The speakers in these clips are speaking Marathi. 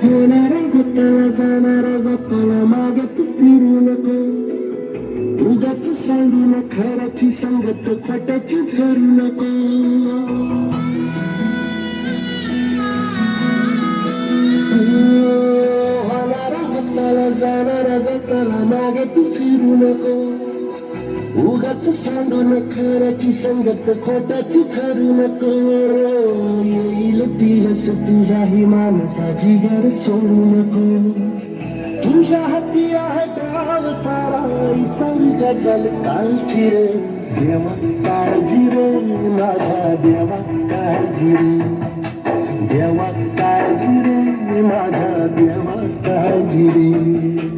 होणारा होताना जाणारा जाताना मागे तू फिरू नको उगाच सांगू न खऱ्याची संगत खोट्याची धरू नको होणारा होताना जाणारा जाताना मागे तू फिरू नको उगाच सांगू न खऱ्याची संगत खोट्याची धरू नको येईल दिवस तुझाही मानसा जिगर सोडू नको तुझ्या हाती आहे गाव सारा स्वर्ग जल काळजी रे देवा काळजी रे माझ्या देवा काळजी रे देवा काळजी रे माझ्या देवा काळजी रे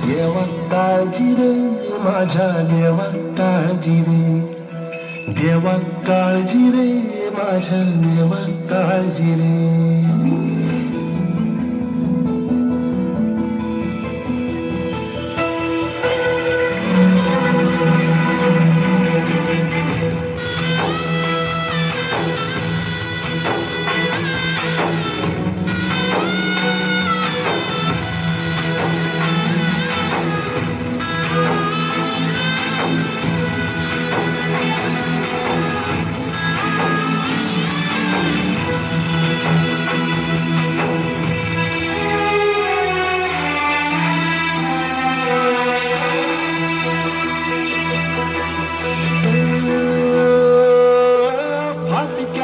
देवा काळजी रे माझ्या देवा काळजी रे देवा काळजी रे माझ्या देवा काळजी रे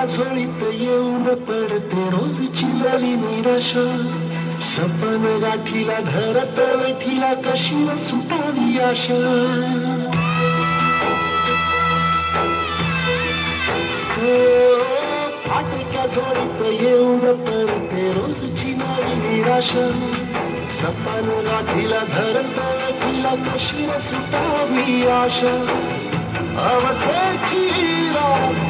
झोळीत येऊन पडते रोज चिरली निराशा सपन गाठीला धरत वेठीला कशी न सुटावी आशा फाटक्या झोळीत येऊन पडते रोज चिरली निराशा सपन गाठीला धरत वेठीला कशी न सुटावी आशा अवसेची रात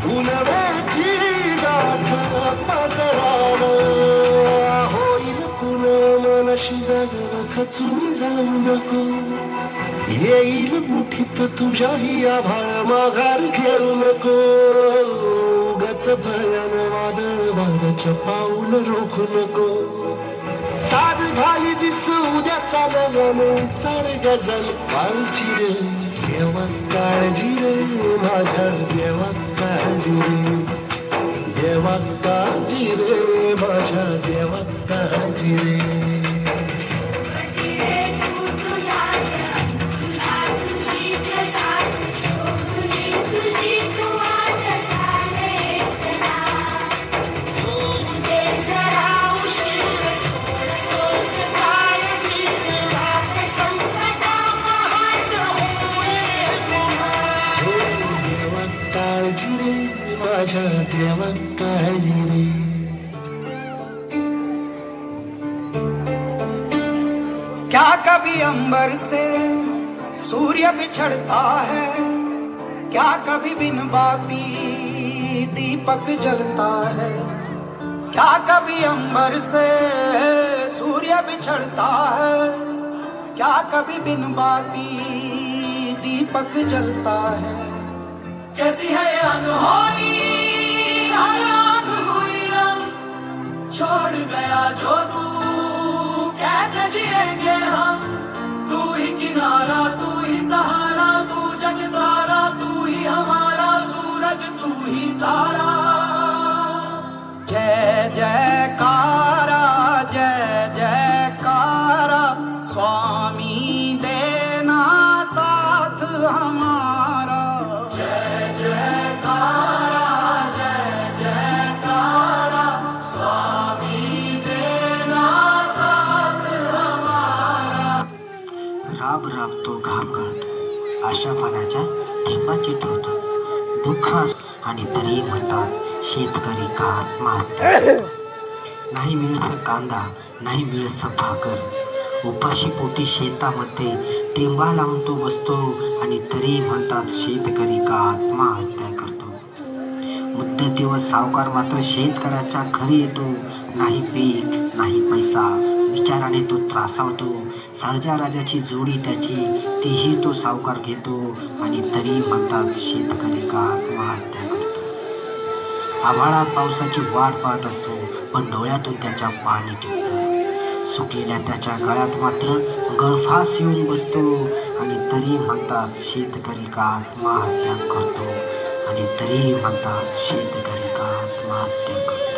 पुनवेची गाठ पदराव होईल पुन्हा मनशी जागा खचून जाऊ नको येईल मुठीत तुझ्याही आभाळ माघार घेऊ नको उगाच भयान वादळ वाऱ्याचं पाऊल रोखू नको साध घाली दिस उद्याचा नव्याने सारग जल काळजी रे देवा काळजी रे माझ्या देवा काळजी रे देवा काळजी रे माझ्या देवा काळजी रे काळजी रे माझ्या देवा काळजी रे क्या कभी अंबर से सूर्य बिछड़ता है क्या कभी बिन बाती दीपक जलता है क्या कभी अंबर से सूर्य बिछड़ता है क्या कभी बिन बाती दीपक जलता है कैसी है अनहोनी हराम हुई रंग छोड़ गया जो तू कैसे जिएंगे हम तू ही किनारा तू ही सहारा तू जग सारा तू ही हमारा सूरज तू ही तारा जय जयकारा जय जयकारा स्वामी देना साथ हमारा जय जयकारा जय जयकारा स्वामी देना साथ हमारा राब राबतो घाम गळतो अशा पाण्याच्या थेंबाची ठेवतो दुःख आणि तरी म्हणतात शेतकरी का आत्महत्या करतो. नाही मिळत कांदा नाही मिळत भाकर उपाशी पोटी शेतामध्ये टेंबा लावून तो बसतो आणि तरी म्हणतात शेतकरी का आत्महत्या करतो. मुद्दतीवर सावकार मात्र शेतकऱ्याच्या घरी येतो. नाही पीक नाही पैसा विचाराने तो त्रासावतो. सर्जा राजाची जोडी त्याची तीही तो सावकार घेतो आणि तरी म्हणतात शेतकरी का आत्महत्या करतो. आभाळात पावसाची वाट पाहत असतो पण डोळ्यातून त्याच्या पाणी टिपतं. सुकलेल्या त्याच्या गळ्यात मात्र गळफास येऊन बसतो आणि तरी म्हणतात शेतकरी का आत्महत्या करतो आणि तरी म्हणतात शेतकरी का आत्महत्या करतो.